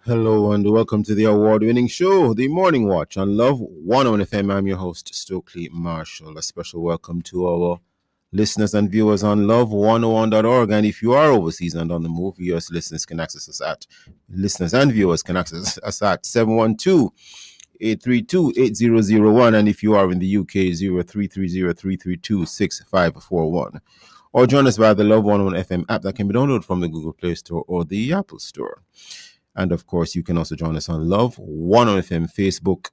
Hello and welcome to the award-winning show, The Morning Watch on Love 101 FM. I'm your host, Stokeley Marshall. A special welcome to our listeners and viewers on love101.org. And if you are overseas and on the move, US listeners and viewers can access us at 712-832-8001. And if you are in the UK, 0330-332-6541. Or join us via the Love 101 FM app that can be downloaded from the Google Play Store or the Apple Store. And of course, you can also join us on Love 101 FM Facebook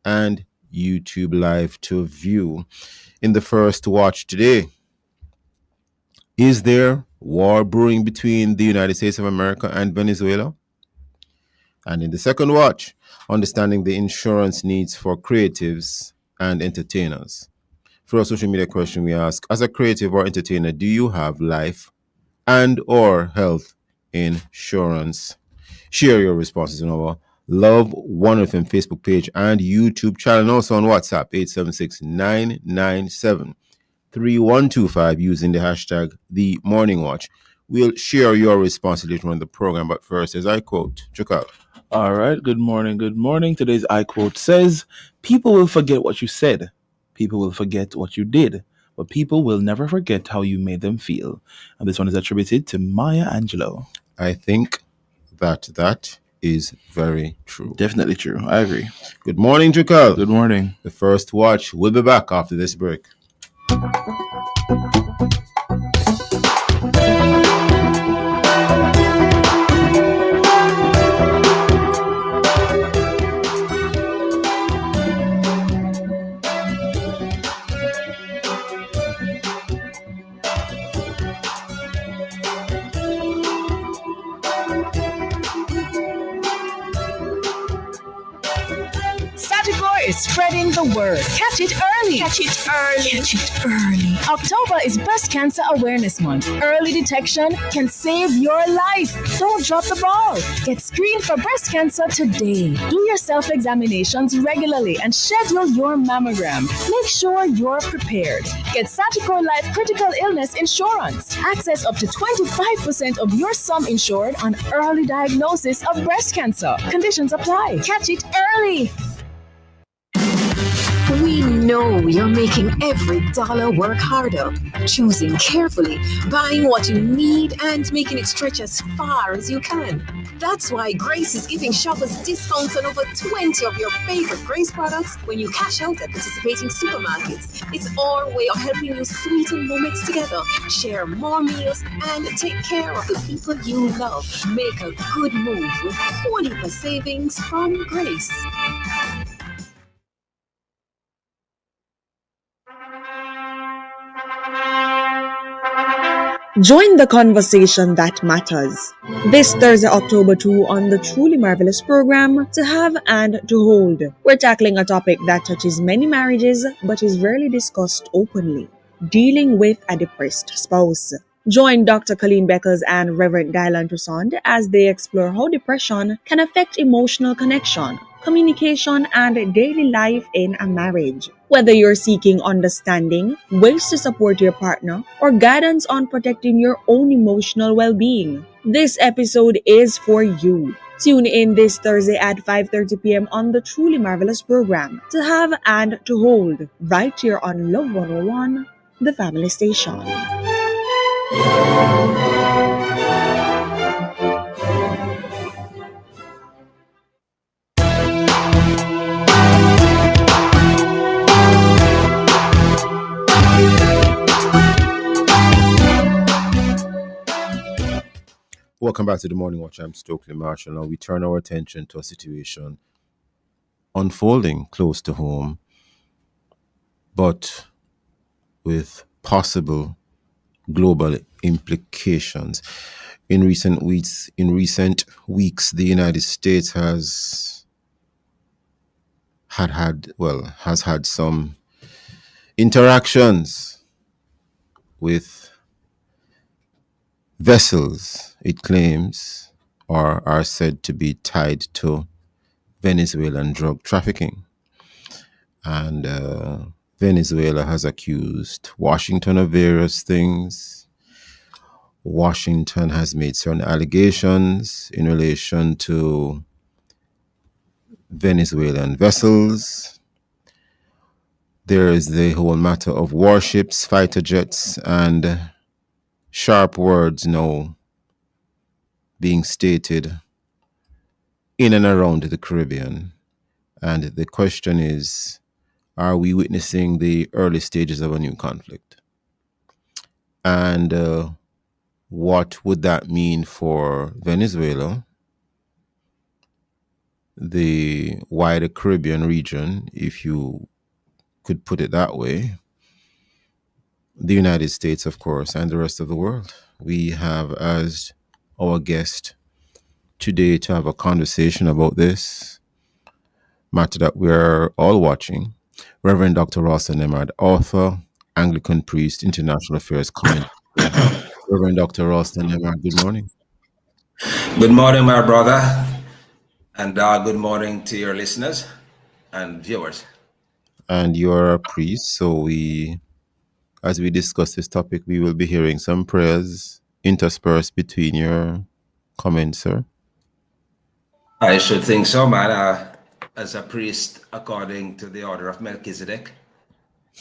and YouTube Live to view. In the first watch today, is there war brewing between the United States of America and Venezuela? And in the second watch, understanding the insurance needs for creatives and entertainers. For our social media question, we ask, as a creative or entertainer, do you have life and or health insurance? Share your responses on our Love 1 FM Facebook page and YouTube channel, and also on WhatsApp 876-997-3125 using the hashtag The Morning Watch. We'll share your response later on in the program, but first, as I quote, Chukal. All right, good morning, good morning. Today's I quote says, "People will forget what you said. People will forget what you did, but people will never forget how you made them feel." And this one is attributed to Maya Angelou. I think that is very true. Definitely true. I agree. Good morning, Chukal. Good morning. The first watch will be back after this break. Is spreading the word. Catch it early. Catch it early. Catch it early. October is Breast Cancer Awareness Month. Early detection can save your life. Don't drop the ball. Get screened for breast cancer today. Do your self-examinations regularly and schedule your mammogram. Make sure you're prepared. Get Sagicor Life Critical Illness Insurance. Access up to 25% of your sum insured on early diagnosis of breast cancer. Conditions apply. Catch it early. We know you're making every dollar work harder, choosing carefully, buying what you need, and making it stretch as far as you can. That's why Grace is giving shoppers discounts on over 20 of your favorite Grace products when you cash out at participating supermarkets. It's our way of helping you sweeten moments together, share more meals, and take care of the people you love. Make a good move with 20% savings from Grace. Join the conversation that matters. This Thursday, October 2, on the Truly Marvelous program, To Have and to Hold. We're tackling a topic that touches many marriages but is rarely discussed openly: dealing with a depressed spouse. Join Dr. Colleen Beckers and Reverend Dylan Toussaint as they explore how depression can affect emotional connection, communication, and daily life in a marriage. Whether you're seeking understanding, ways to support your partner, or guidance on protecting your own emotional well-being, this episode is for you. Tune in this Thursday at 5:30 p.m. on the Truly Marvelous program, To Have and to Hold, right here on Love 101, the family station. Welcome back to the Morning Watch. I'm Stokeley Marshall. Now we turn our attention to a situation unfolding close to home, but with possible global implications. In recent weeks, the United States has had some interactions with vessels it claims or are said to be tied to Venezuelan drug trafficking. And Venezuela has accused Washington of various things. Washington has made certain allegations in relation to Venezuelan vessels. There is the whole matter of warships, fighter jets, and sharp words now being stated in and around the Caribbean. And the question is, are we witnessing the early stages of a new conflict? And what would that mean for Venezuela, the wider Caribbean region, if you could put it that way, the United States, of course, and the rest of the world? We have as our guest today to have a conversation about this matter that we're all watching, Reverend Dr. Ralston Nemard, author, Anglican priest, international affairs commentator. Reverend Dr. Ralston Nemard, good morning. Good morning, my brother, and good morning to your listeners and viewers. And you're a priest, so as we discuss this topic, we will be hearing some prayers interspersed between your comments, sir. I should think so, man. As a priest, according to the order of Melchizedek.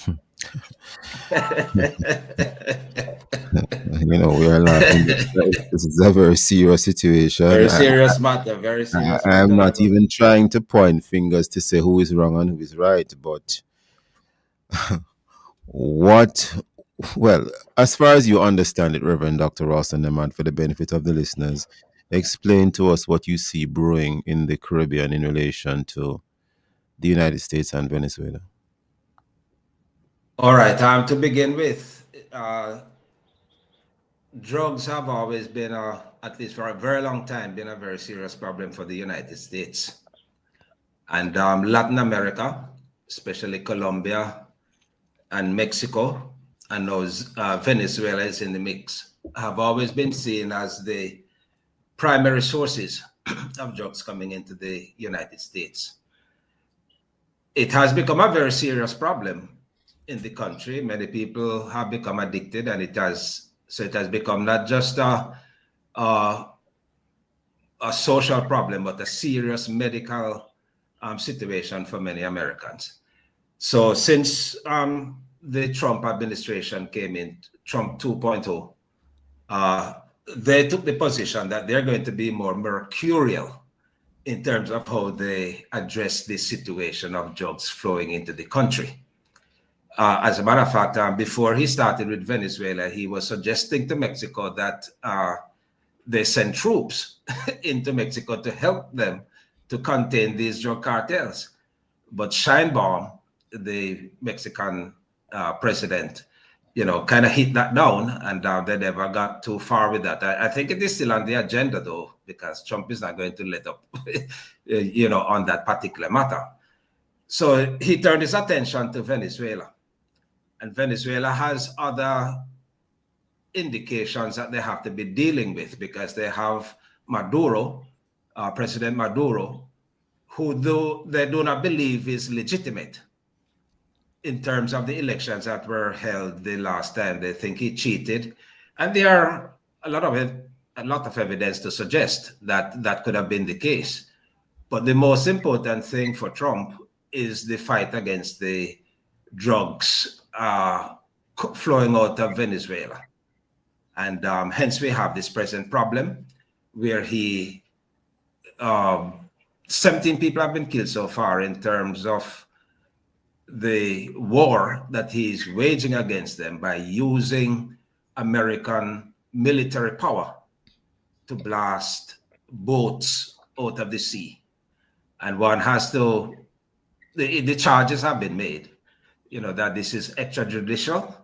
We are laughing. This is a very serious situation. Very serious matter, very serious matter. I'm not even trying to point fingers to say who is wrong and who is right, but as far as you understand it, Reverend Dr. Ralston Nemard, for the benefit of the listeners, explain to us what you see brewing in the Caribbean in relation to the United States and Venezuela. All right, to begin with, drugs have always been, at least for a very long time, been a very serious problem for the United States. And Latin America, especially Colombia and Mexico, and those Venezuela is in the mix, have always been seen as the primary sources of drugs coming into the United States. It has become a very serious problem in the country. Many people have become addicted, and it has become not just a social problem, but a serious medical situation for many Americans. So since the Trump administration came in, Trump 2.0, they took the position that they're going to be more mercurial in terms of how they address this situation of drugs flowing into the country. As a matter of fact, before he started with Venezuela, he was suggesting to Mexico that they send troops into Mexico to help them to contain these drug cartels. But Sheinbaum, the Mexican president, kind of hit that down, and they never got too far with that. I think it is still on the agenda, though, because Trump is not going to let up, on that particular matter. So he turned his attention to Venezuela. And Venezuela has other indications that they have to be dealing with, because they have Maduro, President Maduro, who they do not believe is legitimate in terms of the elections that were held the last time. They think he cheated, and there are a lot of evidence to suggest that that could have been the case. But the most important thing for Trump is the fight against the drugs flowing out of Venezuela. And hence we have this present problem where 17 people have been killed so far in terms of the war that he's waging against them by using American military power to blast boats out of the sea. And one has to, the charges have been made, that this is extrajudicial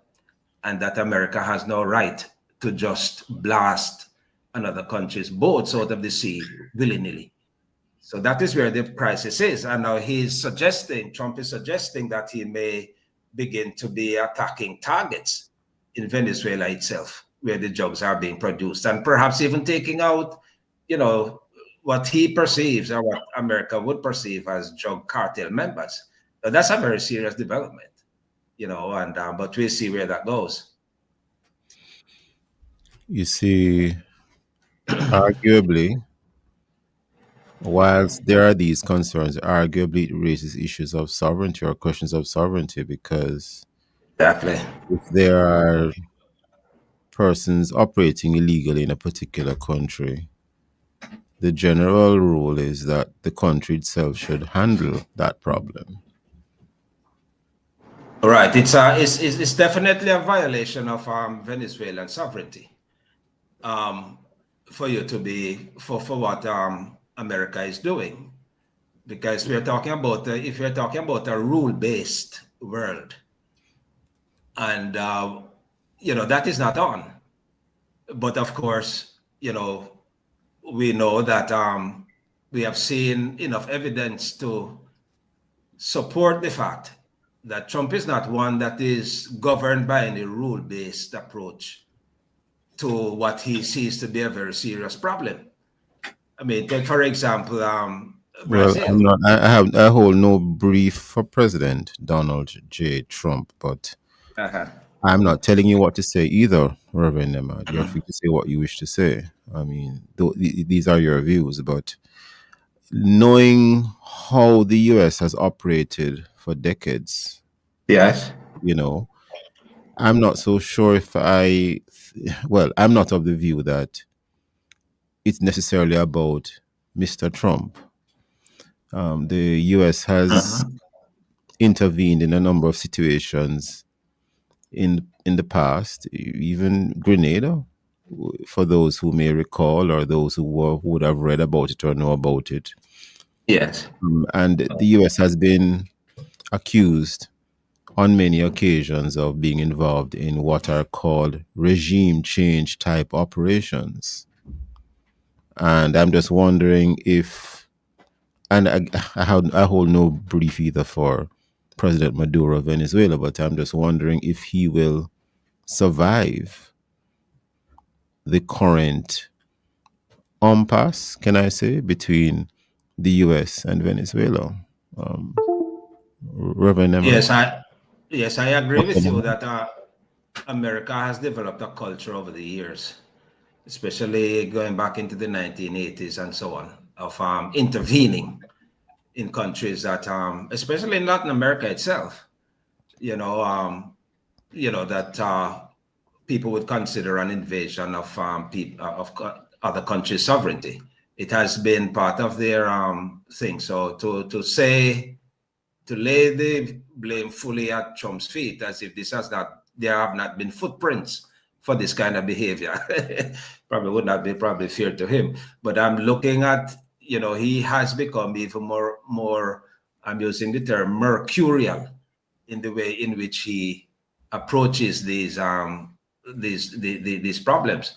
and that America has no right to just blast another country's boats out of the sea willy-nilly. So that is where the crisis is. And now Trump is suggesting that he may begin to be attacking targets in Venezuela itself, where the drugs are being produced, and perhaps even taking out, what he perceives or what America would perceive as drug cartel members. So that's a very serious development, but we'll see where that goes. You see, arguably, Whilst there are these concerns, arguably it raises issues of sovereignty or questions of sovereignty because Exactly. if there are persons operating illegally in a particular country, the general rule is that the country itself should handle that problem. Right. It's definitely a violation of Venezuelan sovereignty. For you to be for what America is doing, because we're talking about if we're talking about a rule-based world, and that is not on. But of course, we know that we have seen enough evidence to support the fact that Trump is not one that is governed by any rule-based approach to what he sees to be a very serious problem. I mean, take for example, Well, I'm Brazil. not. I hold no brief for President Donald J. Trump, but Uh-huh. I'm not telling you what to say either, Reverend Nemad. You're free to say what you wish to say. I mean, these are your views, but knowing how the U.S. has operated for decades, Yes. you know, I'm not so sure if I'm not of the view that it's necessarily about Mr. Trump. The U.S. has intervened in a number of situations in the past, even Grenada, for those who may recall or those who would have read about it or know about it. Yes. And the U.S. has been accused on many occasions of being involved in what are called regime change type operations. And I'm just wondering if, and I hold no brief either for President Maduro of Venezuela, but I'm just wondering if he will survive the current impasse, can I say, between the US and Venezuela. Um, Reverend Emma? Yes, I agree with you that America has developed a culture over the years, especially going back into the 1980s and so on, of intervening in countries that, especially in Latin America itself, that people would consider an invasion of other countries' sovereignty. It has been part of their thing. So to lay the blame fully at Trump's feet, as if there have not been footprints for this kind of behavior, probably would not be probably fair to him. But I'm looking at, he has become even more, I'm using the term mercurial in the way in which he approaches these problems.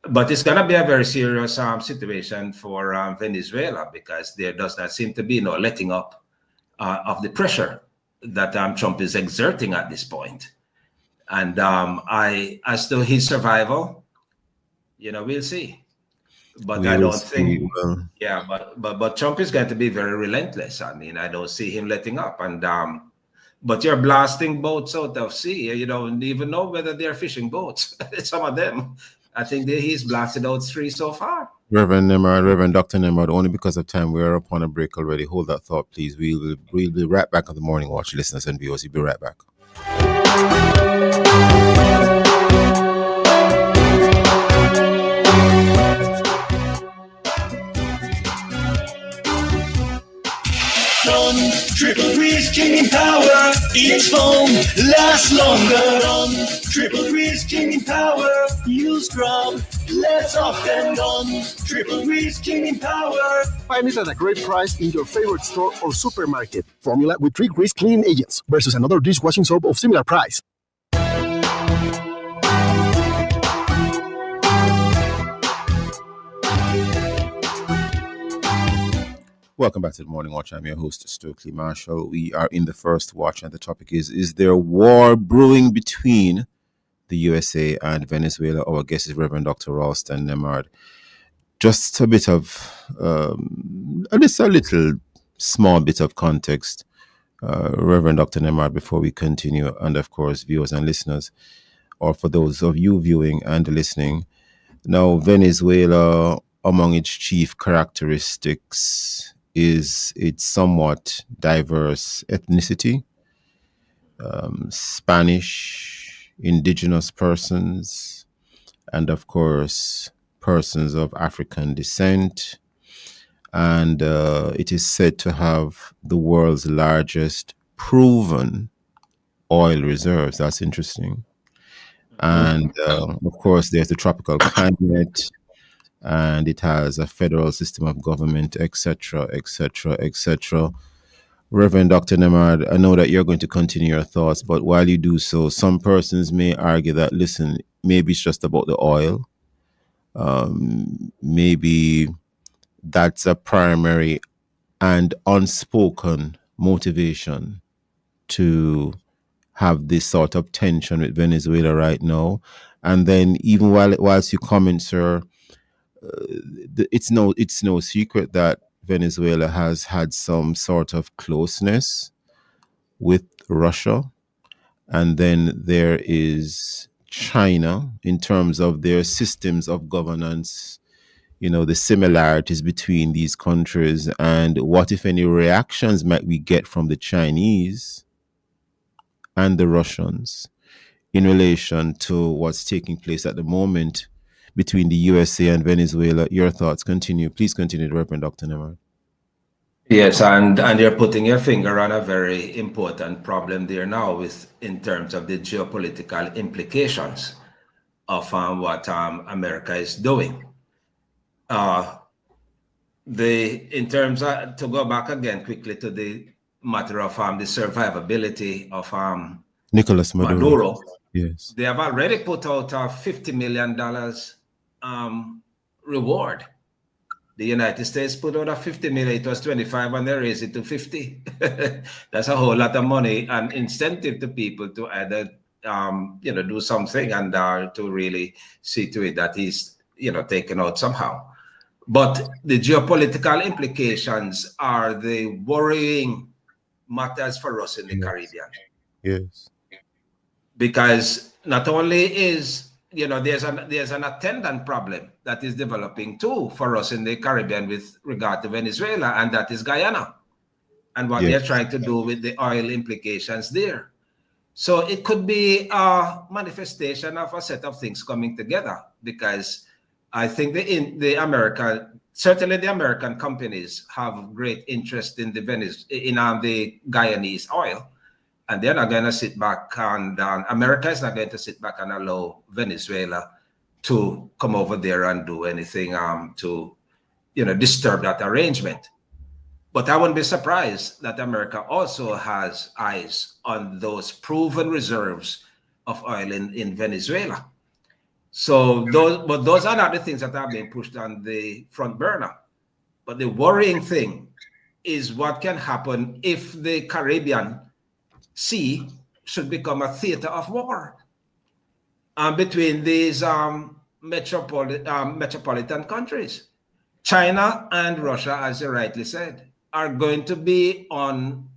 But it's going to be a very serious situation for Venezuela, because there does not seem to be no letting up of the pressure that Trump is exerting at this point. And as to his survival, we'll see. But We I will don't see. think, yeah, but Trump is going to be very relentless. I mean, I don't see him letting up. And but you're blasting boats out of sea. You don't even know whether they're fishing boats. Some of them, I think he's blasted out 3 so far. Reverend Nemrod, Reverend Dr. Nemrod, only because of time, we are upon a break already. Hold that thought, please. We'll be right back on the Morning Watch, listeners and viewers. We'll be right back. Triple Reese King in power, each foam lasts longer. Triple Reese King in power, you scrub less often. Triple Reese King in power. Find it at a great price in your favorite store or supermarket. Formula with 3 grease cleaning agents versus another dishwashing soap of similar price. Welcome back to the Morning Watch. I'm your host, Stokeley Marshall. We are in the first watch, and the topic is there war brewing between the USA and Venezuela? Our guest is Reverend Dr. Ralston Nemard. Just a bit of, just a little small bit of context, Reverend Dr. Nemard, before we continue, and of course, viewers and listeners, or for those of you viewing and listening. Now, Venezuela among its chief characteristics is its somewhat diverse ethnicity, Spanish, indigenous persons, and of course, persons of African descent. And it is said to have the world's largest proven oil reserves. That's interesting. And of course, there's the tropical climate, and it has a federal system of government, etc., etc., etc. Reverend Dr. Nemard, I know that you're going to continue your thoughts, but while you do so, some persons may argue that, listen, maybe it's just about the oil. Maybe that's a primary and unspoken motivation to have this sort of tension with Venezuela right now. And then even whilst you comment, sir, it's no secret that Venezuela has had some sort of closeness with Russia. And then there is China in terms of their systems of governance, the similarities between these countries, and what, if any, reactions might we get from the Chinese and the Russians in relation to what's taking place at the moment between the USA and Venezuela. Your thoughts. Continue. Please continue, Reverend Dr. Nemar. Yes, and you're putting your finger on a very important problem there now in terms of the geopolitical implications of what America is doing. In terms of, to go back again quickly to the matter of the survivability of Nicolas Maduro. Yes, they have already put out a $50 million reward. The United States put out a $50 million. It was 25, and they raised it to 50. That's a whole lot of money and incentive to people to either do something and to really see to it that he's taken out somehow. But the geopolitical implications are the worrying matters for us in the Caribbean. Yes. Because not only is, there's an attendant problem that is developing too for us in the Caribbean with regard to Venezuela, and that is Guyana and what they're trying to do with the oil implications there. So it could be a manifestation of a set of things coming together, because I think certainly the American companies have great interest in the Guyanese oil, and they're not going to sit back and America is not going to sit back and allow Venezuela to come over there and do anything to disturb that arrangement. But I wouldn't be surprised that America also has eyes on those proven reserves of oil in Venezuela. So those are not the things that are being pushed on the front burner. But the worrying thing is what can happen if the Caribbean Sea should become a theater of war between these metropolitan countries. China and Russia, as you rightly said, are going to be on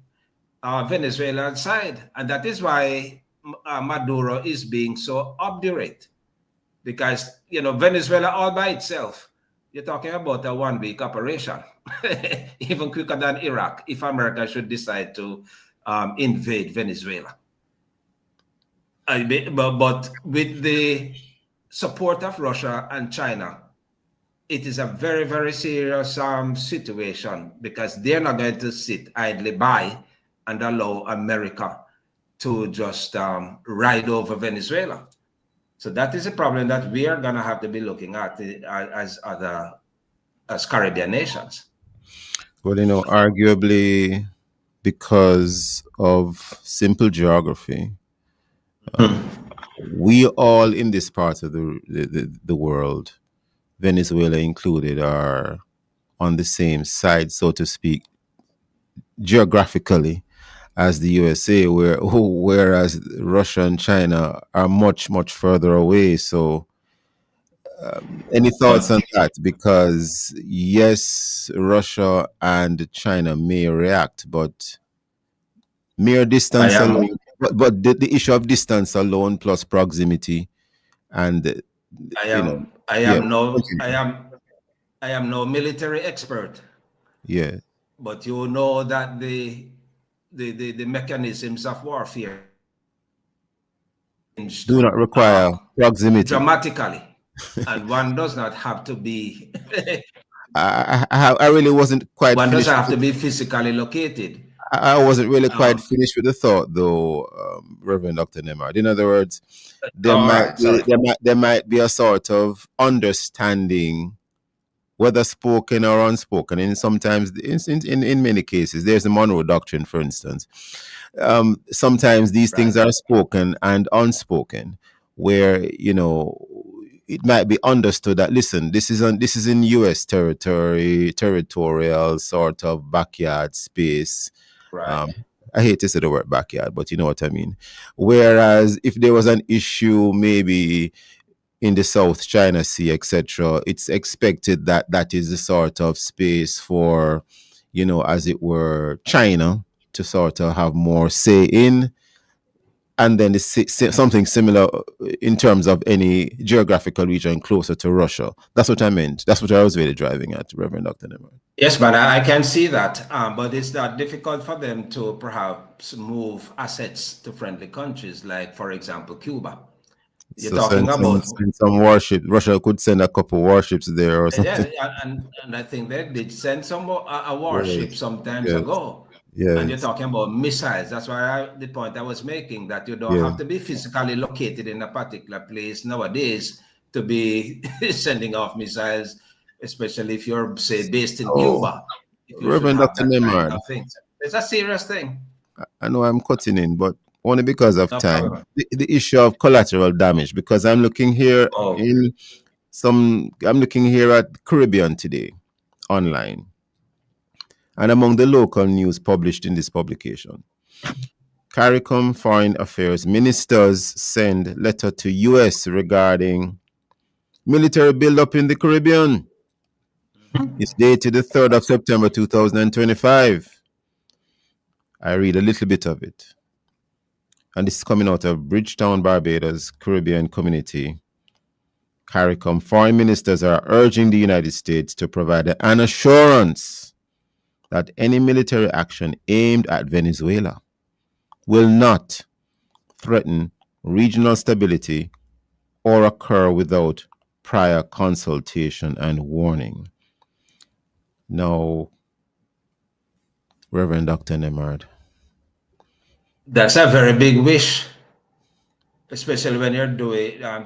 Venezuela's side. And that is why Maduro is being so obdurate. Because, Venezuela all by itself, you're talking about a 1-week operation, even quicker than Iraq, if America should decide to invade Venezuela. But with the support of Russia and China, it is a very, very serious situation, because they're not going to sit idly by and allow America to just ride over Venezuela. So that is a problem that we are going to have to be looking at as Caribbean nations. Well, arguably because of simple geography, we all in this part of the world, Venezuela included, are on the same side, so to speak, geographically, as the USA, whereas Russia and China are much, much further away. So any thoughts on that? Because yes, Russia and China may react, but mere distance alone, but the issue of distance alone plus proximity, and I am no military expert, Yeah. but you know that the mechanisms of warfare changed Do not require proximity. dramatically, and one does not have to be I really wasn't quite one doesn't finished. have to be physically located. I wasn't really quite Um, finished with the thought, though, Reverend Dr. Nemard. In other words, all right, sorry. there might be a sort of understanding, whether spoken or unspoken. And sometimes, in many cases, there's the Monroe Doctrine, for instance. Sometimes these things Right. are spoken and unspoken, where it might be understood that, listen, this is in U.S. territorial sort of backyard space. Right. um, I hate to say the word backyard, but you know what I mean. Whereas if there was an issue, maybe in the South China Sea, etc., it's expected that that is the sort of space for, as it were, China to sort of have more say in. And then something similar in terms of any geographical region closer to Russia. That's what I meant. That's what I was really driving at, Reverend Dr. Nemar. Yes, but I can see that. But it's not difficult for them to perhaps move assets to friendly countries, like, for example, Cuba. You're So talking about, send some warships. Russia could send a couple warships there or yeah, something. and I think they did send a warship Yes, sometimes yes, ago. And you're yes, talking about missiles. That's why the point I was making, that you don't yeah. have to be physically located in a particular place nowadays to be sending off missiles, especially if you're, say, based in So, Cuba. If you should Reverend have Dr. that kind Nemard, of thing. It's a serious thing. I know I'm cutting in, but only because of No time. problem. The issue of collateral damage, because I'm looking here Oh, I'm looking here at Caribbean today online, and among the local news published in this publication, CARICOM Foreign Affairs ministers send letter to US regarding military buildup in the Caribbean. It's dated the 3rd of September 2025. I read a little bit of it. And this is coming out of Bridgetown, Barbados, Caribbean Community. CARICOM foreign ministers are urging the United States to provide an assurance that any military action aimed at Venezuela will not threaten regional stability or occur without prior consultation and warning. Now, Reverend Dr. Nemard. that's a very big wish, especially when you're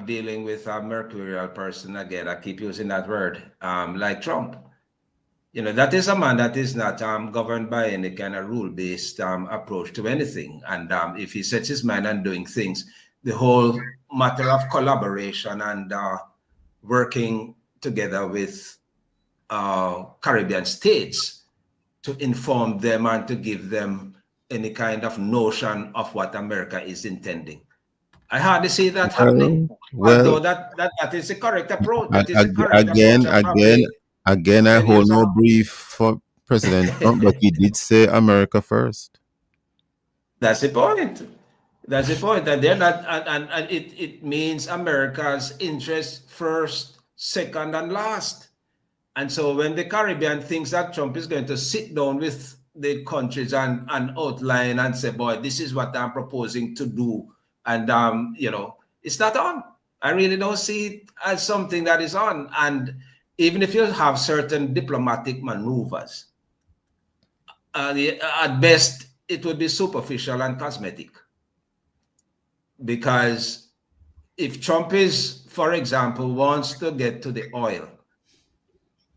dealing with a mercurial person. Again, I keep using that word, like Trump. That is a man that is not governed by any kind of rule-based approach to anything. And if he sets his mind on doing things, the whole matter of collaboration and working together with Caribbean states to inform them and to give them any kind of notion of what America is intending. I hardly see that happening. Well, Although that is the correct approach. That is the correct approach, again, and probably I 10 hold years no on. brief for President Trump, but he did say America first. That's the point. That's the point. That they're not, and it means America's interest first, second, and last. And so when the Caribbean thinks that Trump is going to sit down with the countries and outline and say, boy, this is what I'm proposing to do. And, it's not on. I really don't see it as something that is on. And even if you have certain diplomatic maneuvers, at best, it would be superficial and cosmetic. Because if Trump is, for example, wants to get to the oil,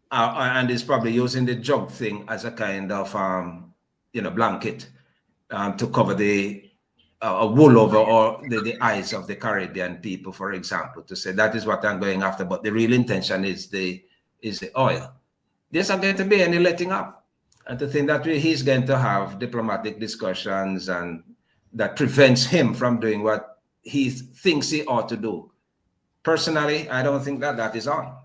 and is probably using the jug thing as a kind of, blanket to cover the wool over or the eyes of the Caribbean people, for example, to say that is what I'm going after, but the real intention is the oil. There's not going to be any letting up, and to think that he's going to have diplomatic discussions and that prevents him from doing what he thinks he ought to do. Personally, I don't think that is on.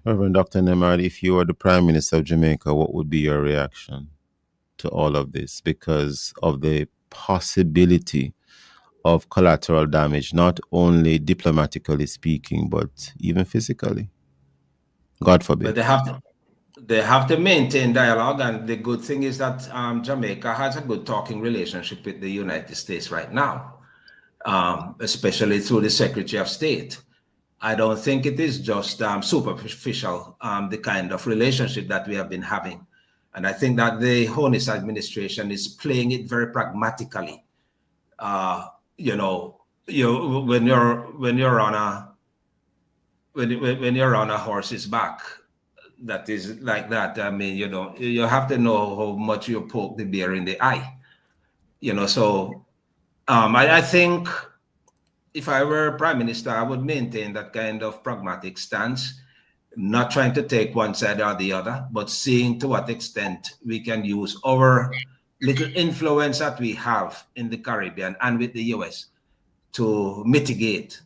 Reverend Dr. Nemard, if you were the Prime Minister of Jamaica, what would be your reaction to all of this? Because of the possibility of collateral damage, not only diplomatically speaking, but even physically. God But forbid. they have to maintain dialogue, and the good thing is that Jamaica has a good talking relationship with the United States right now, especially through the Secretary of State. I don't think it is just superficial, the kind of relationship that we have been having. And I think that the Honus administration is playing it very pragmatically. You know, when you're on a when you're on a horse's back, that is like that. I mean, you have to know how much you poke the bear in the eye. So I think if I were prime minister, I would maintain that kind of pragmatic stance, not trying to take one side or the other, but seeing to what extent we can use our little influence that we have in the Caribbean and with the US to mitigate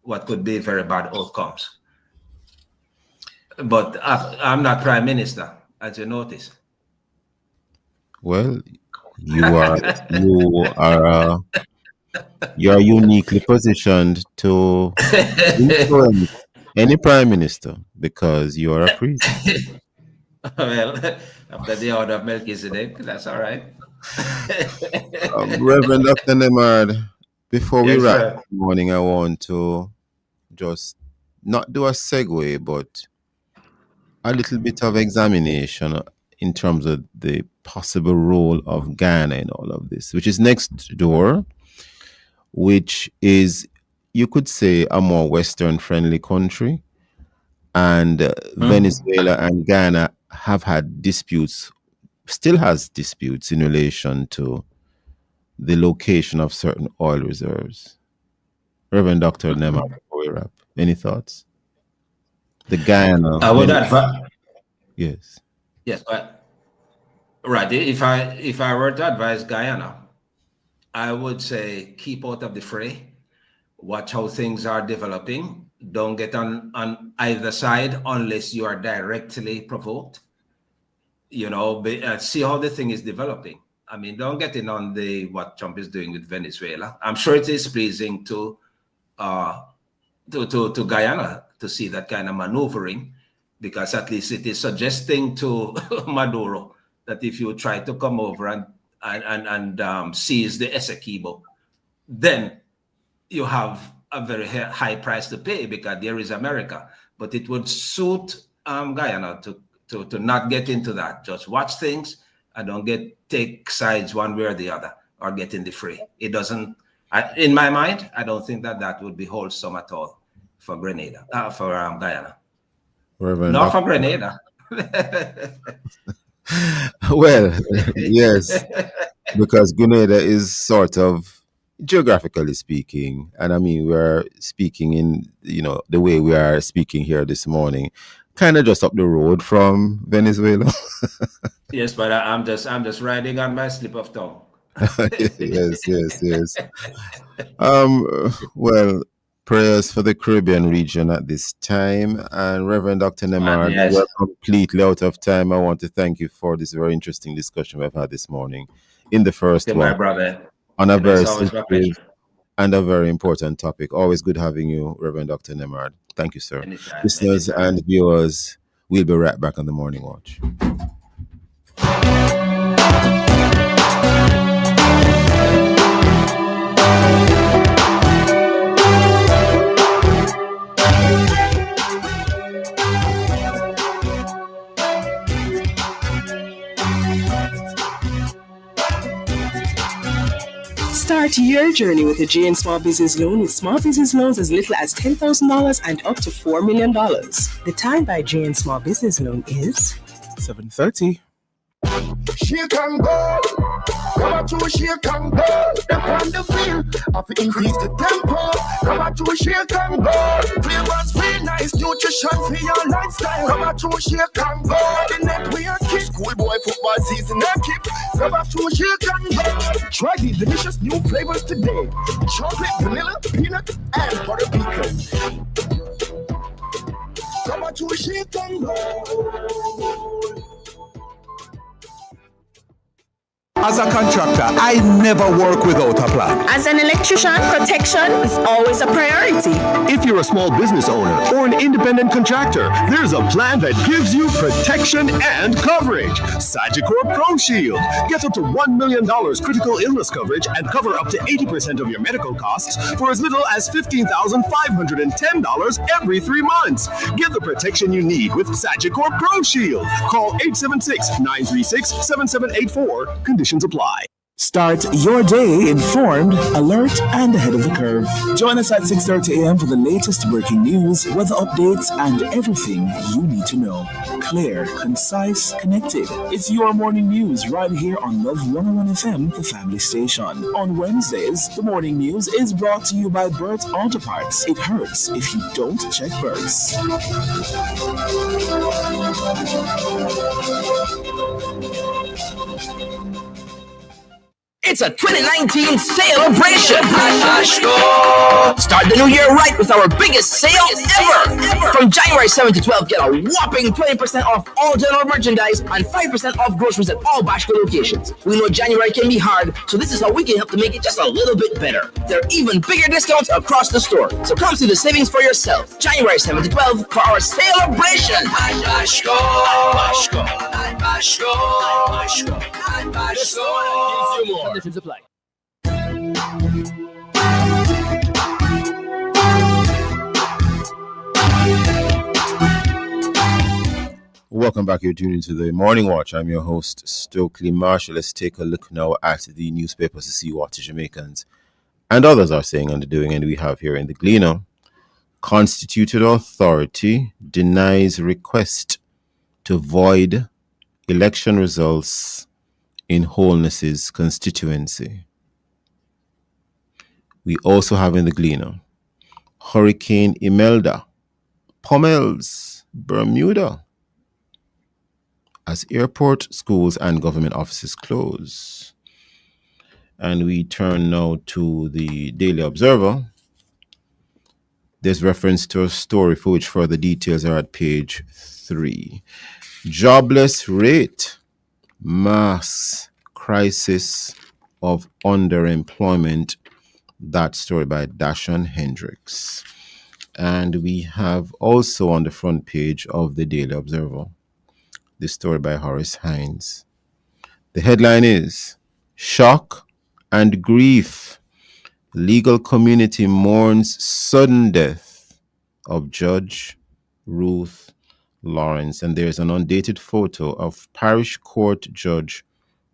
what could be very bad outcomes. But I'm not prime minister, as you notice. Well, you are you are you are uniquely positioned to influence any prime minister because you are a priest. Well, after the order of Melchizedek, that's all right. Reverend Dr. Nemard, before we Yes, wrap sir. this morning, I want to just not do a segue, but a little bit of examination in terms of the possible role of Ghana in all of this, which is next door, which is, you could say, a more Western friendly country. And Venezuela and Ghana have had disputes, still has disputes in relation to the location of certain oil reserves. Reverend Dr. Nema, before we wrap, any thoughts? The Guyana, I would advise, yes. yes, but right. If I were to advise Guyana, I would say keep out of the fray. Watch how things are developing. Don't get on either side unless you are directly provoked. See how the thing is developing. I mean, don't get in on what Trump is doing with Venezuela. I'm sure it is pleasing to Guyana to see that kind of maneuvering, because at least it is suggesting to Maduro that if you try to come over and seize the Essequibo, then you have a very high price to pay, because there is America. But it would suit Guyana to not get into that. Just watch things and don't take sides one way or the other, or get in the fray. It doesn't. In my mind, I don't think that would be wholesome at all for Guyana. Reverend Not Dr. for Grenada. Well, yes, because Grenada is sort of, geographically speaking, and I mean, we're speaking in, the way we are speaking here this morning, kind of just up the road from Venezuela. Yes, but I'm just riding on my slip of tongue. Yes. Well, prayers for the Caribbean region at this time. And Reverend Dr. Nemard, Yes. we're completely out of time. I want to thank you for this very interesting discussion we've had this morning. In the first Okay, one, my brother. on a very It's always my pleasure. sensitive and a very important topic. Always good having you, Reverend Dr. Nemard. Thank you, sir. Anytime. Listeners and viewers, we'll be right back on the Morning Watch. Start your journey with a JN Small Business Loan with small business loans as little as $10,000 and up to $4 million. The time by JN Small Business Loan is 7:30. Shake and go. Come on to shake and go. Step on the field. Have to increase the tempo. Come on to shake and go. Flavors feel nice. Nutrition for your lifestyle. Come on to shake and go. The net we are kids. Schoolboy football season and keep. Come on to shake and go. Try these delicious new flavors today. Chocolate, vanilla, peanut, and butter pecan. Come on to shake and go. As a contractor, I never work without a plan. As an electrician, protection is always a priority. If you're a small business owner or an independent contractor, there's a plan that gives you protection and coverage. Sagicor Pro Shield. Get up to $1 million critical illness coverage and cover up to 80% of your medical costs for as little as $15,510 every 3 months. Get the protection you need with Sagicor Pro Shield. Call 876-936-7784. Conditions apply. Start your day informed, alert, and ahead of the curve. Join us at 6:30 a.m. for the latest breaking news, weather updates, and everything you need to know. Clear, concise, connected. It's your morning news right here on Love 101 FM, the family station. On Wednesdays, the morning news is brought to you by Bert's Auto Parts. It hurts if you don't check Bert's. It's a 2019 celebration. Start the new year right with our biggest sale ever. From January 7 to 12, get a whopping 20% off all general merchandise and 5% off groceries at all Bashko locations. We know January can be hard, so this is how we can help to make it just a little bit better. There are even bigger discounts across the store. So come see the savings for yourself. January 7 to 12 for our celebration. Bashko. Gives you more. Conditions apply. Welcome back. You're tuning into the Morning Watch. I'm your host, Stokeley Marshall. Let's take a look now at the newspapers to see what the Jamaicans and others are saying and doing. And we have here in the Gleaner, Constituted Authority denies request to void election results in Holness's constituency. We also have in the Gleaner, Hurricane Imelda pummels Bermuda as airport, schools, and government offices close. And we turn now to the Daily Observer. There's reference to a story for which further details are at page 3. Jobless rate masks crisis of underemployment. That story by Dashon Hendricks. And we have also on the front page of the Daily Observer the story by Horace Hines. The headline is Shock and Grief. Legal community mourns sudden death of Judge Ruth Lawrence. And there's an undated photo of Parish Court Judge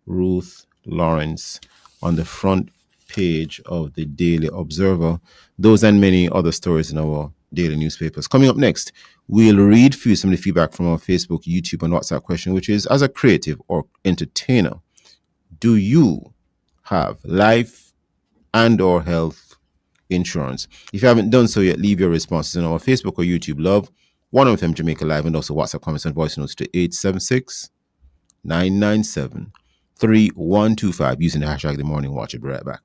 Ruth Lawrence on the front page of the Daily Observer. Those and many other stories in our daily newspapers. Coming up next, we'll read for you some of the feedback from our Facebook, YouTube, and WhatsApp question, which is, as a creative or entertainer, do you have life and or health insurance? If you haven't done so yet, leave your responses on our Facebook or YouTube Love 101 FM Jamaica Live, and also WhatsApp comments and voice notes to 876-997-3125 using the hashtag The Morning Watch. It right back.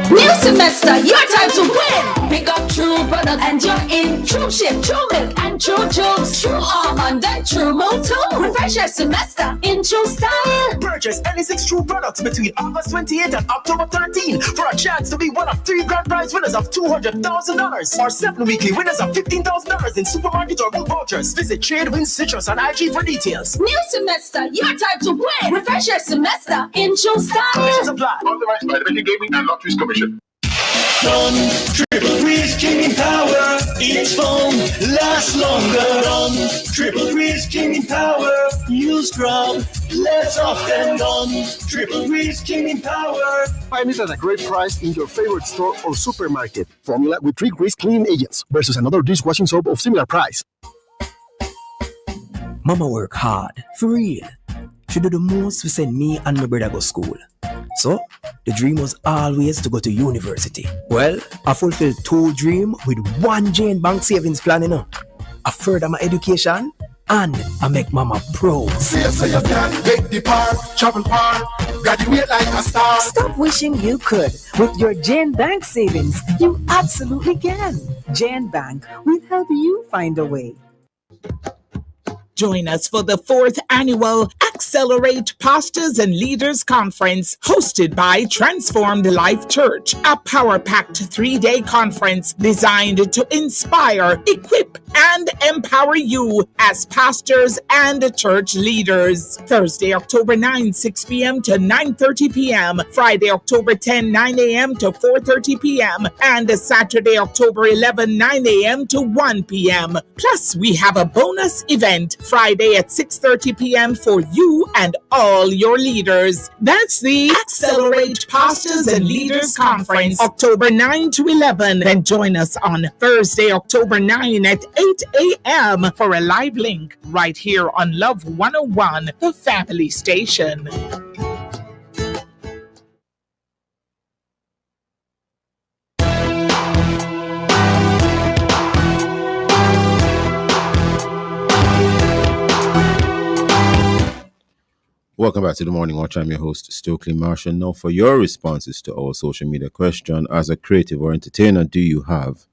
New semester, your time to win. Pick up True products and you're in. True Ship, True Milk, and True Jokes, True Almond, and True Moto. Refresh your semester in True Style. Purchase any 6 True products between August 28 and October 13 for a chance to be one of 3 grand prize winners of $200,000 or 7 weekly winners of $15,000 in supermarket or food vouchers. Visit Tradewin Citrus on IG for details. New semester, your time to win. Refresh your semester in True Style. Conditions apply. Authorized by the Betting Gaming and Lotteries Commission. Run, triple grease, king in power. Each foam lasts longer. Run, triple grease, king in power. Use scrub, less often done. Triple grease, king in power. Find it at a great price in your favorite store or supermarket. Formula with 3 grease cleaning agents versus another dishwashing soap of similar price. Mama work hard, for real. She do the most to send me and my brother go school. So, the dream was always to go to university. Well, I fulfilled 2 dreams with 1 Jane Bank savings plan, you know. I further my education and I make mama proud. See so you can make the part, travel far, graduate like a star. Stop wishing you could. With your Jane Bank savings, you absolutely can. Jan Bank will help you find a way. Join us for the fourth annual Accelerate Pastors and Leaders Conference hosted by Transformed Life Church, a power-packed 3-day conference designed to inspire, equip, and empower you as pastors and church leaders. Thursday, October 9, 6 p.m. to 9:30 p.m. Friday, October 10, 9 a.m. to 4:30 p.m. And Saturday, October 11, 9 a.m. to 1 p.m. Plus, we have a bonus event Friday at 6:30 p.m. for you and all your leaders. That's the Accelerate Pastors and Leaders Conference, October 9 to 11. Then join us on Thursday, October 9 at 8 a.m. for a live link right here on Love 101, the family station. Welcome back to the Morning Watch. I'm your host, Stokeley Marshall. Now, for your responses to our social media question, as a creative or entertainer, do you have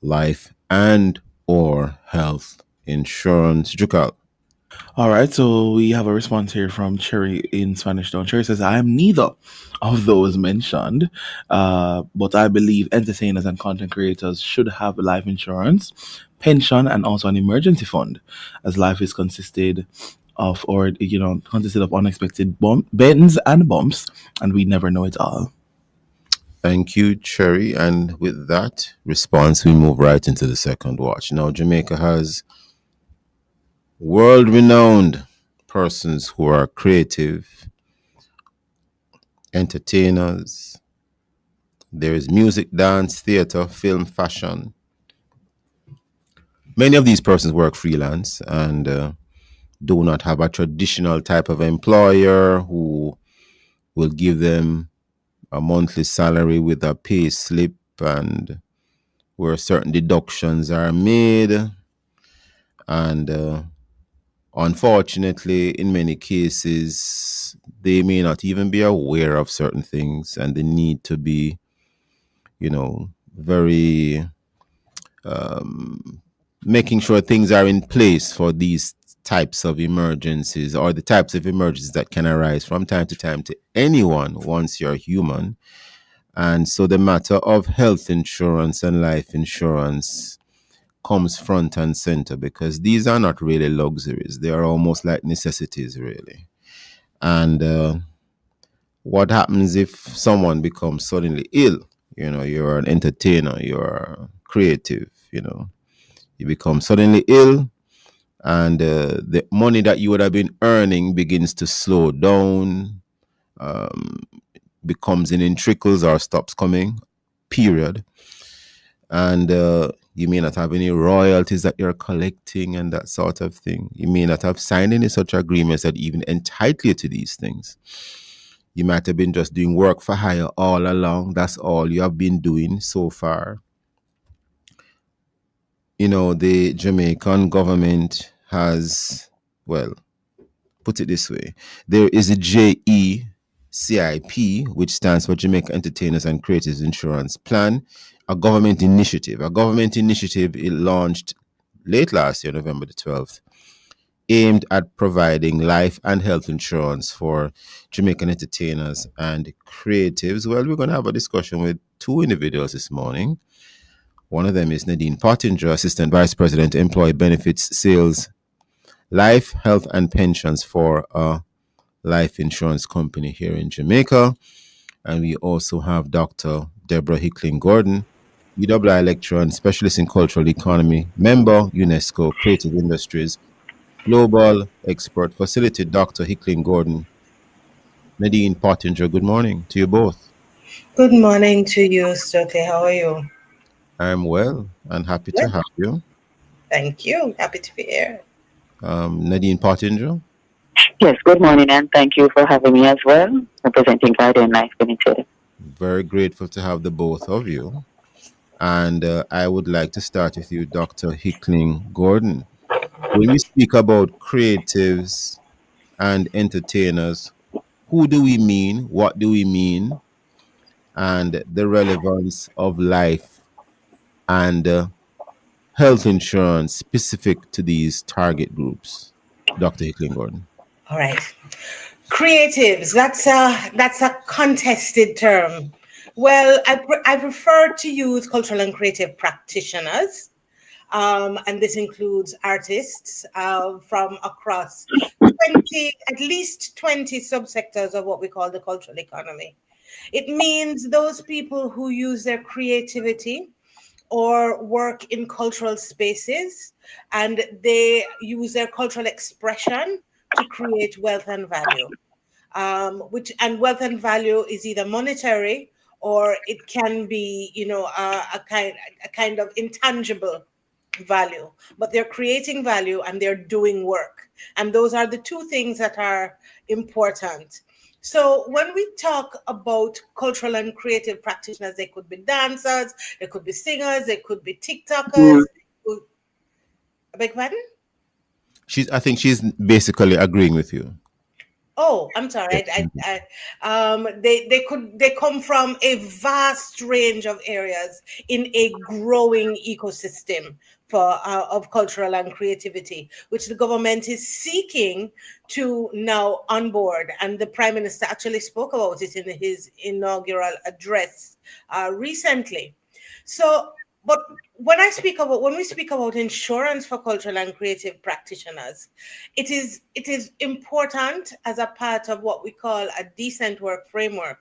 life and or health insurance? Jukal. All right, so we have a response here from Cherry in Spanish Town. Cherry says, I am neither of those mentioned, but I believe entertainers and content creators should have life insurance, pension, and also an emergency fund, as life is consisted of unexpected bends and bumps, and we never know it all. Thank you, Cherry. And with that response, we move right into the second watch. Now, Jamaica has world-renowned persons who are creative, entertainers. There is music, dance, theater, film, fashion. Many of these persons work freelance and do not have a traditional type of employer who will give them a monthly salary with a pay slip and where certain deductions are made. And unfortunately, in many cases, they may not even be aware of certain things, and they need to be, very making sure things are in place for these types of emergencies, or the types of emergencies that can arise from time to time to anyone once you're human. And so the matter of health insurance and life insurance comes front and center, because these are not really luxuries. They are almost like necessities, really. And what happens if someone becomes suddenly ill? You're an entertainer, you're creative, you become suddenly ill, and the money that you would have been earning begins to slow down, becomes in trickles or stops coming, period. And you may not have any royalties that you're collecting and that sort of thing. You may not have signed any such agreements that even entitle you to these things. You might have been just doing work for hire all along. That's all you have been doing so far. The Jamaican government has, well, put it this way. There is a JECIP, which stands for Jamaica Entertainers and Creators Insurance Plan, a government initiative. It launched late last year, November the 12th, aimed at providing life and health insurance for Jamaican entertainers and creatives. Well, we're going to have a discussion with two individuals this morning. One of them is Nadine Pottinger, Assistant Vice President, Employee Benefits, Sales, Life, Health, and Pensions for a life insurance company here in Jamaica. And we also have Dr. Deborah Hickling Gordon, UWI lecturer and specialist in cultural economy, member, UNESCO, Creative Industries, global expert facility. Dr. Hickling Gordon, Nadine Pottinger, good morning to you both. Good morning to you, Stokeley. How are you? I'm well and happy to have you. Thank you. Happy to be here. Nadine Pottinger. Yes, good morning, and thank you for having me as well, representing Guardian Life Limited. Very grateful to have the both of you. And I would like to start with you, Dr. Hickling Gordon. When we speak about creatives and entertainers, who do we mean? What do we mean? And the relevance of life and health insurance specific to these target groups? Dr. Hickling Gordon. All right. Creatives, that's a contested term. Well, I prefer to use cultural and creative practitioners, and this includes artists from across at least 20 subsectors of what we call the cultural economy. It means those people who use their creativity or work in cultural spaces, and they use their cultural expression to create wealth and value. And wealth and value is either monetary or it can be, a kind of intangible value. But they're creating value and they're doing work, and those are the two things that are important. So when we talk about cultural and creative practitioners, they could be dancers, they could be singers, they could be TikTokers. I beg pardon? I think she's basically agreeing with you. Oh, I'm sorry. They come from a vast range of areas in a growing ecosystem of cultural and creativity, which the government is seeking to now onboard. And the Prime Minister actually spoke about it in his inaugural address recently. But when we speak about insurance for cultural and creative practitioners, it is important as a part of what we call a decent work framework,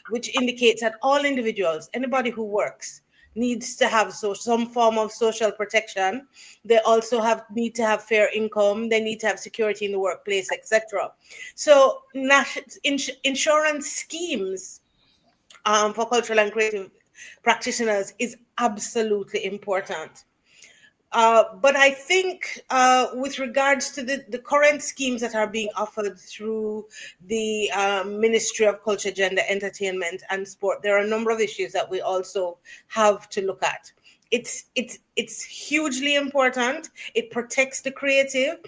which indicates that all individuals, anybody who works, needs to have some form of social protection. They also need to have fair income. They need to have security in the workplace, etc. So insurance schemes for cultural and creative practitioners is absolutely important. But I think with regards to the current schemes that are being offered through the Ministry of Culture, Gender, Entertainment and Sport, there are a number of issues that we also have to look at. It's hugely important. It protects the creative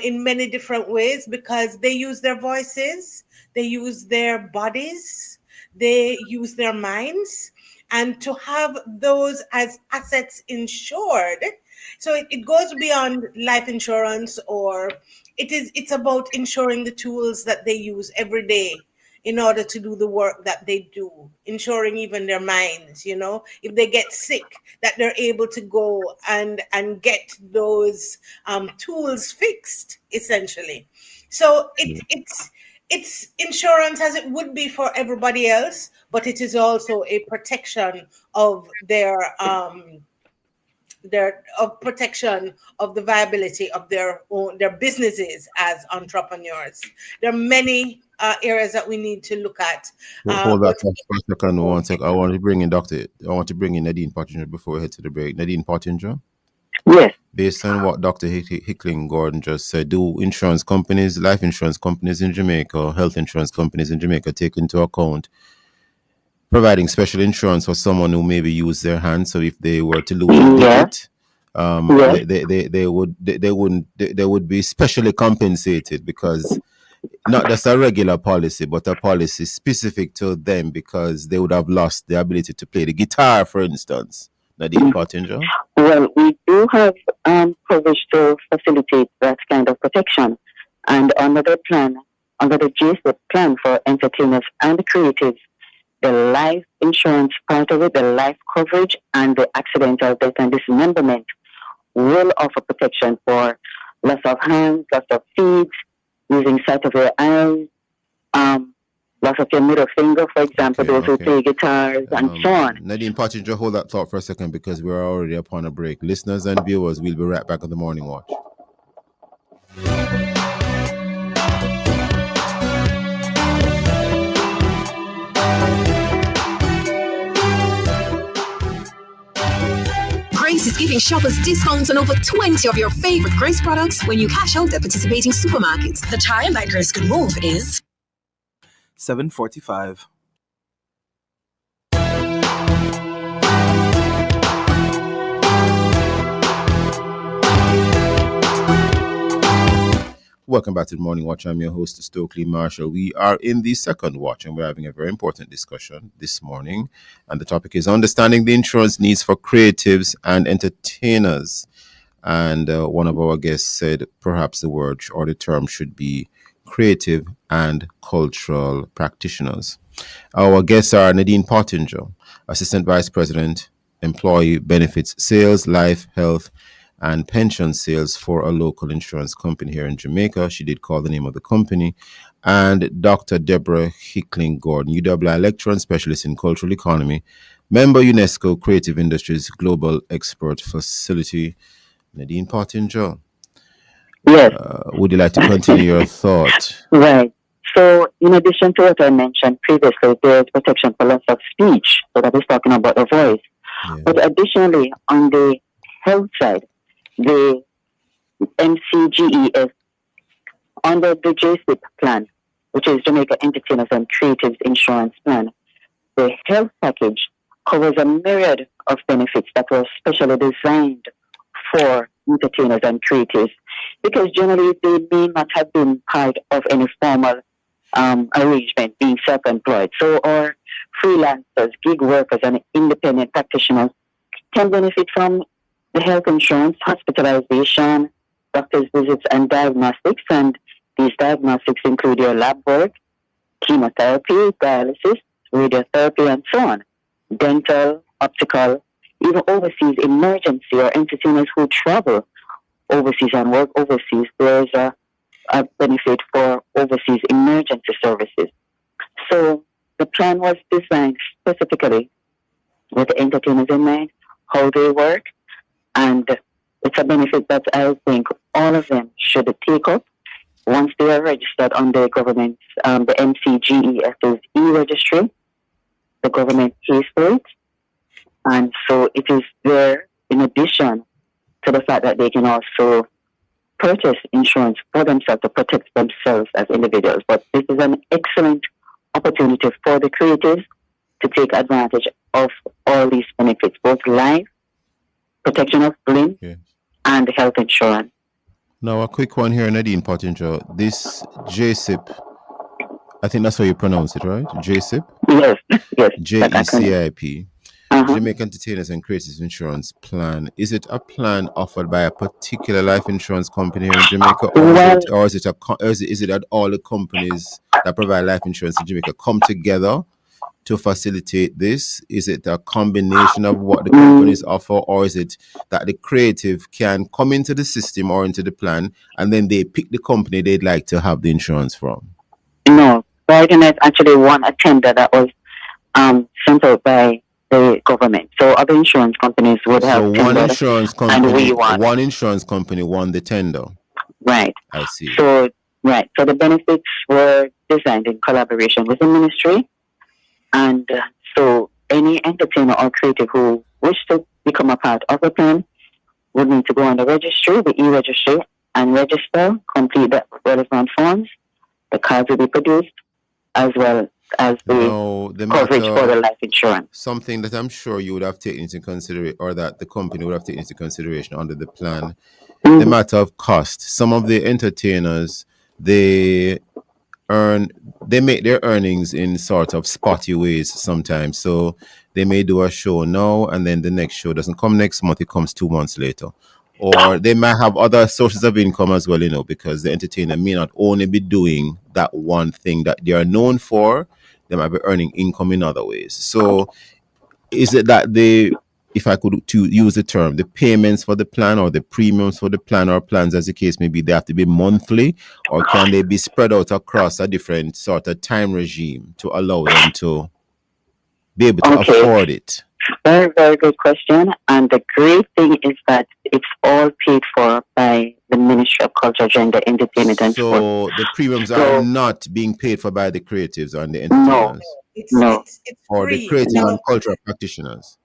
in many different ways because they use their voices, they use their bodies, they use their minds. And to have those as assets insured, so it goes beyond life insurance, or it's about ensuring the tools that they use every day in order to do the work that they do, ensuring even their minds, if they get sick, that they're able to go and get those tools fixed, essentially. So it's insurance as it would be for everybody else, but it is also a protection of their protection of the viability of their businesses as entrepreneurs. There are many areas that we need to look at. Hold that for a second. One sec. I want to bring in Nadine Pottinger before we head to the break. Nadine Pottinger. Yes. Based on what Dr. Hickling Gordon just said, do insurance companies, life insurance companies in Jamaica, or health insurance companies in Jamaica take into account providing special insurance for someone who maybe use their hands? So if they were to lose a digit, they would be specially compensated, because not just a regular policy, but a policy specific to them, because they would have lost the ability to play the guitar, for instance. Nadine Pottinger? Well, we do have coverage to facilitate that kind of protection. And under the GSP plan for entertainers and creatives, the life insurance part of it, the life coverage and the accidental death and dismemberment will offer protection for loss of hands, loss of feet, losing sight of your eyes, loss of your middle finger, for example, those who play guitars and so on. Nadine Pottinger, hold that thought for a second, because we're already upon a break. Listeners and viewers, we'll be right back on the Morning Watch. Grace is giving shoppers discounts on over 20 of your favorite Grace products when you cash out at participating supermarkets. The time that Grace could move is 7:45. Welcome back to the Morning Watch. I'm your host, Stokeley Marshall. We are in the second watch and we're having a very important discussion this morning. And the topic is understanding the insurance needs for creatives and entertainers. And one of our guests said perhaps the word or the term should be creative and cultural practitioners. Our guests are Nadine Pottinger, Assistant Vice President, Employee Benefits Sales, Life, Health, and Pension Sales for a local insurance company here in Jamaica. She did call the name of the company. And Dr. Deborah Hickling Gordon, UWI lecturer and specialist in cultural economy, member UNESCO Creative Industries Global Expert Facility. Nadine Pottinger. Yes. Would you like to continue your thought? Right. So, in addition to what I mentioned previously, there's protection for loss of speech. So that is talking about the voice. Yeah. But additionally, on the health side, the MCGES, under the JSIP plan, which is Jamaica Entertainers and Creatives Insurance Plan, the health package covers a myriad of benefits that were specially designed for entertainers and creatives, because generally they may not have been part of any formal arrangement, being self-employed. So our freelancers, gig workers, and independent practitioners can benefit from the health insurance, hospitalization, doctor's visits, and diagnostics. And these diagnostics include your lab work, chemotherapy, dialysis, radiotherapy, and so on, dental, optical, even overseas emergency or entertainers who travel overseas and work overseas. There's a benefit for overseas emergency services. So the plan was designed specifically with the entertainers in mind, how they work, and it's a benefit that I think all of them should take up once they are registered on the government's, the MCGES's e-registry. The government pays for it. And so it is there in addition to the fact that they can also purchase insurance for themselves to protect themselves as individuals. But this is an excellent opportunity for the creatives to take advantage of all these benefits, both life, protection of limbs, and health insurance. Now, a quick one here, Nadine Pottinger. This JSIP, I think that's how you pronounce it, right? JSIP? Yes, yes. JECIP. Jamaica Entertainers and Creatives Insurance Plan. Is it a plan offered by a particular life insurance company here in Jamaica, or is it that all the companies that provide life insurance in Jamaica come together to facilitate this? Is it a combination of what the companies offer, or is it that the creative can come into the system or into the plan and then they pick the company they'd like to have the insurance from? No, Guardian actually won a tender that was sent out by the government. So other insurance companies would have one insurance company won the tender. Right. I see. So the benefits were designed in collaboration with the ministry, and so any entertainer or creative who wish to become a part of the plan would need to go on the registry, the e-registry, and register, complete the relevant forms. The cards will be produced, as well as the coverage for the life insurance. Something that I'm sure you would have taken into consideration, or that the company would have taken into consideration under the plan, the matter of cost. Some of the entertainers, they make their earnings in sort of spotty ways sometimes. So they may do a show now, and then the next show doesn't come next month, it comes 2 months later. Or they might have other sources of income as well, because the entertainer may not only be doing that one thing that they are known for, they might be earning income in other ways. So is it that if I could to use the term, the payments for the plan or the premiums for the plan or plans as the case may be, they have to be monthly, or can they be spread out across a different sort of time regime to allow them to be able to afford it? Very, very good question. And the great thing is that it's all paid for by the Ministry of Culture, Gender, Entertainment, and Sport. So the premiums are not being paid for by the creatives and the entertainers? No. It's or free. the creative and cultural practitioners?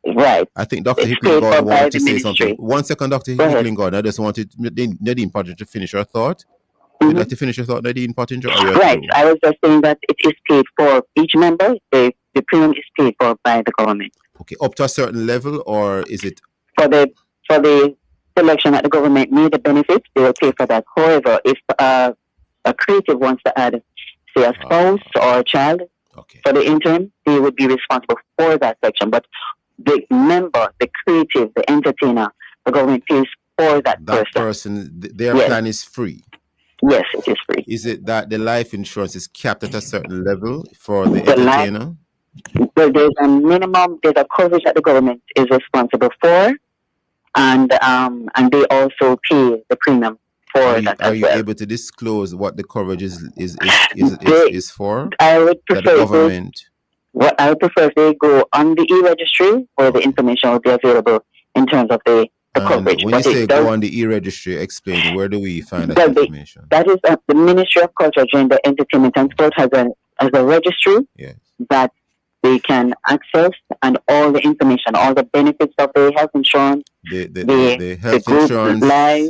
Right. I think Dr. Hickling Gordon wanted to say something. 1 second, Dr. Hickling Gordon. I just wanted Nadine Pottinger to finish her thought. Would you like to finish your thought, Nadine Pottinger? Right. I was just saying that it is paid for each member. The premium is paid for by the government. Okay. Up to a certain level, or is it for the selection that the government made the benefits, they will pay for that. However, if a creative wants to add, say, a spouse or a child for the intern, they would be responsible for that section. But the member, the creative, the entertainer, the government pays for that person. Their plan is free. Yes, it is free. Is it that the life insurance is capped at a certain level for the entertainer? There's a minimum, there's a coverage that the government is responsible for, and they also pay the premium for that. Are you able to disclose what the coverage is for? I would prefer the government. I would prefer if they go on the e-registry where the information will be available in terms of the coverage. When you say go on the e-registry, explain, where do we find that information? That is the Ministry of Culture, Gender, Entertainment and Sport has a registry that they can access, and all the information, all the benefits of the health insurance, the health insurance,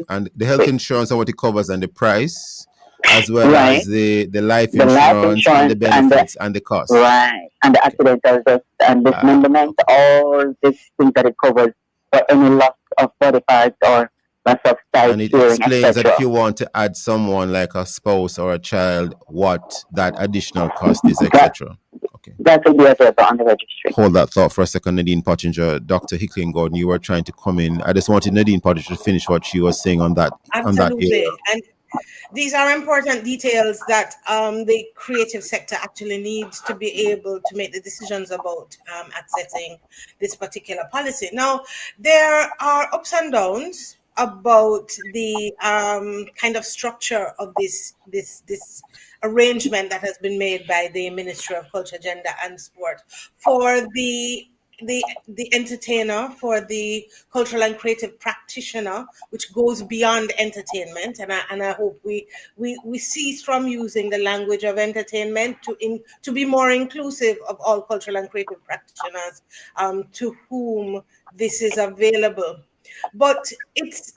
and the health insurance and what it covers and the price, as well as the life insurance and the benefits and the cost. Right, and the accidental death and dismemberment, all these things that it covers for any loss of body parts or loss of sight, and it hearing, explains that etc. if you want to add someone like a spouse or a child, what that additional cost is, etc. That will be available on the registry. Hold that thought for a second, Nadine Pottinger. Dr. Hickley and Gordon, you were trying to come in. I just wanted Nadine Pottinger to finish what she was saying on that. Absolutely. And these are important details that the creative sector actually needs to be able to make the decisions about accessing this particular policy. Now, there are ups and downs about the kind of structure of this arrangement that has been made by the Ministry of Culture, Gender and Sport for the entertainer, for the cultural and creative practitioner, which goes beyond entertainment. And I hope we cease from using the language of entertainment to be more inclusive of all cultural and creative practitioners to whom this is available. But it's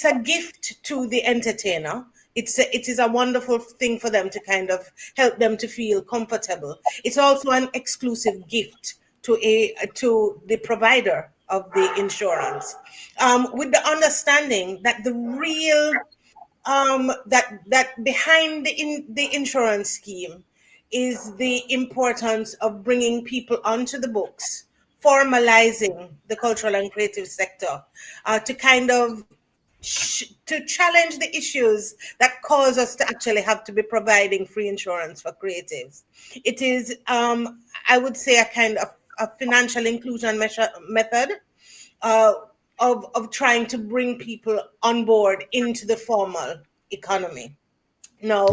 a gift to the entertainer. It is a wonderful thing for them to kind of help them to feel comfortable. It's also an exclusive gift to the provider of the insurance, with the understanding that the real that behind the insurance scheme is the importance of bringing people onto the books, formalizing the cultural and creative sector, to kind of to challenge the issues that cause us to actually have to be providing free insurance for creatives. It is, I would say, a kind of a financial inclusion method of trying to bring people on board into the formal economy. Now,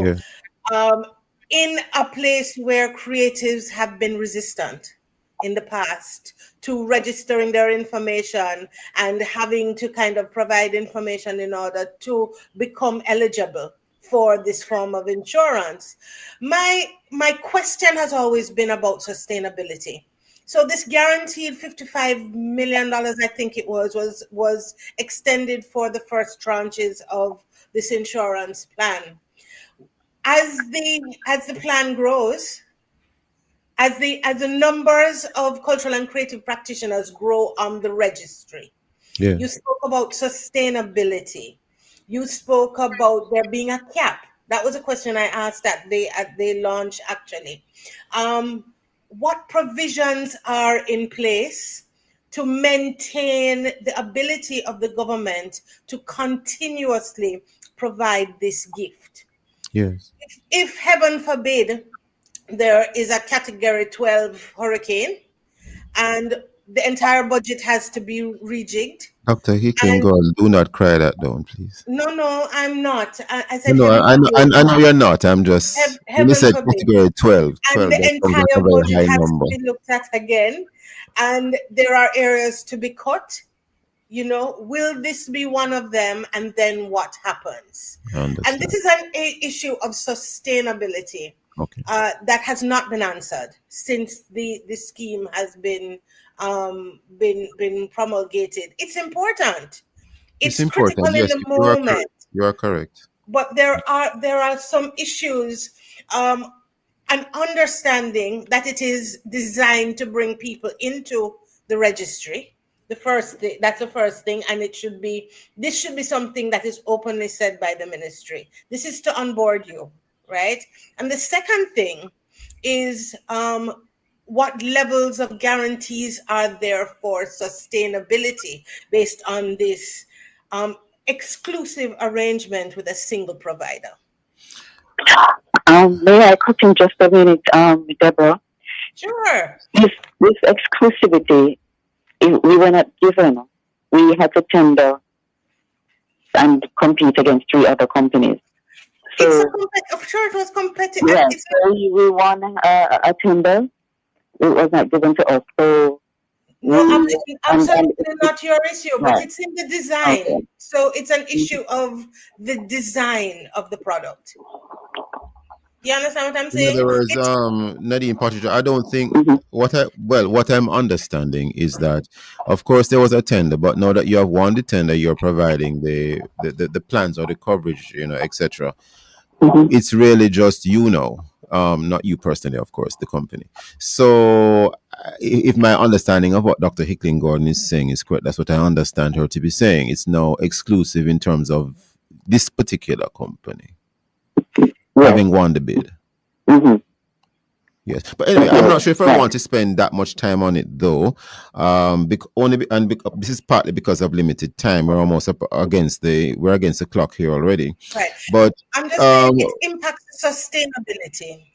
in a place where creatives have been resistant in the past to registering their information and having to kind of provide information in order to become eligible for this form of insurance, my question has always been about sustainability. So this guaranteed $55 million, I think it was extended for the first tranches of this insurance plan. As the plan grows, as the numbers of cultural and creative practitioners grow on the registry, you spoke about sustainability. You spoke about there being a cap. That was a question I asked at the launch, actually. What provisions are in place to maintain the ability of the government to continuously provide this gift? Yes. If heaven forbid, there is a Category 12 hurricane and the entire budget has to be rejigged. Dr. Hickley and Gordon, do not cry that down, please. No, I'm not. I said No, I know you're not. I'm just, when you said Category 12, and the entire budget has to be looked at again, and there are areas to be cut. You know, will this be one of them? And then what happens? And this is an issue of sustainability that has not been answered since the scheme has been promulgated. It's important. It's important. critical Yes, in the moment. You are correct. But there are some issues, an understanding that it is designed to bring people into the registry, That's the first thing, and this should be something that is openly said by the ministry. This is to onboard you, right? And the second thing is what levels of guarantees are there for sustainability based on this exclusive arrangement with a single provider? May I cut in just a minute, Deborah? Sure. This exclusivity, we were not given. We had to tender and compete against 3 other companies. So, sure, it was competitive. Yes, so we won a tender. It was not given to us. So no, absolutely not your issue, but right. It's in the design. Okay. So it's an issue of the design of the product. You understand what I'm saying? In other words, Nadine Partridge, I don't think what I'm understanding is that, of course, there was a tender, but now that you have won the tender, you're providing the plans or the coverage, etc. It's really just not you personally, of course, the company. So, if my understanding of what Dr. Hickling Gordon is saying is correct, that's what I understand her to be saying. It's now exclusive in terms of this particular company. Having won the bid. Yes, but anyway, I'm not sure if I want to spend that much time on it though. This is partly because of limited time. We're almost up against the clock here already. Right. But I'm just saying it impacts sustainability.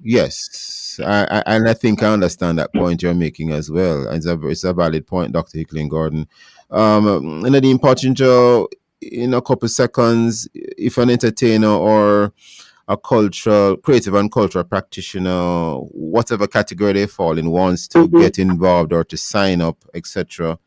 Yes, and I think I understand that point you're making as well. It's a valid point, Dr. Hickling Gordon. Nadine Pottinger, in a couple seconds, if an entertainer or a creative and cultural practitioner, whatever category they fall in, wants to get involved or to sign up, etc.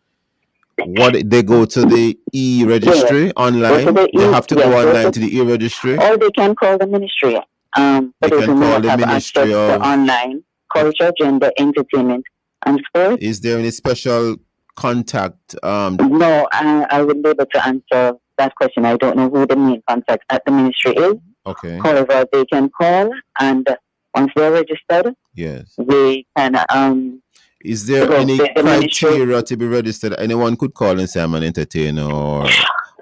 What they go to the e-registry online? They have to go online to the e-registry, or they can call the ministry. They can call the Ministry of Online, Culture, Gender, Entertainment, and Sport. Is there any special contact? No, I wouldn't be able to answer that question. I don't know who the main contact at the ministry is. Okay. However, they can call, and once they're registered, yes, they can. Is there any criteria to be registered? Anyone could call and say I'm an entertainer, or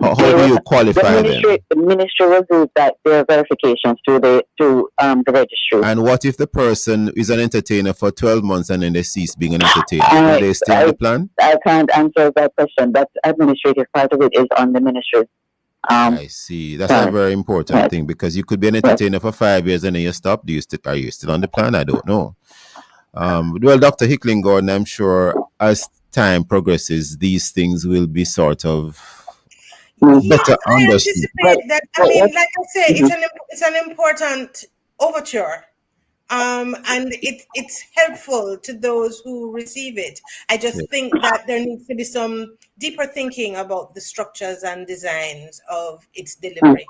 how do you qualify them? The ministry will do their verifications through the registry. And what if the person is an entertainer for 12 months and then they cease being an entertainer? Will they stay on the plan? I can't answer that question. That administrative part of it is on the ministry. I see. That's a very important thing, because you could be an entertainer for 5 years and then you stop. Are you still on the plan? I don't know. Well, Dr. Hickling Gordon, I'm sure as time progresses, these things will be sort of better understood. Like I say, it's an important overture. And it's helpful to those who receive it. I just think that there needs to be some deeper thinking about the structures and designs of its delivery.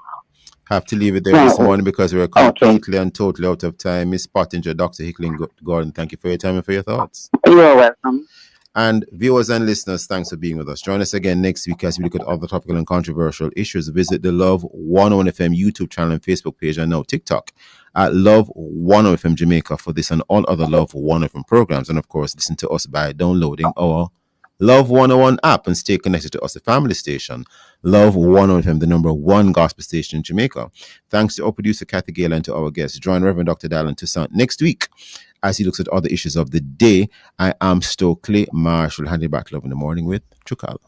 Have to leave it there this morning because we're completely and totally out of time. Miss Pottinger, Dr. Hickling Gordon, thank you for your time and for your thoughts. You're welcome. And viewers and listeners, thanks for being with us. Join us again next week as we look at other topical and controversial issues. Visit the Love 101 FM YouTube channel and Facebook page, and now TikTok at Love 101 FM Jamaica for this and all other Love 101 FM programs. And of course, listen to us by downloading our Love 101 app and stay connected to us, the family station, Love 101 FM, the #1 gospel station in Jamaica. Thanks to our producer, Kathy Gale, and to our guests. Join Reverend Dr. Dallin Toussaint next week as he looks at other issues of the day. I am Stokeley Marshall, handing back Love in the Morning with Chukal.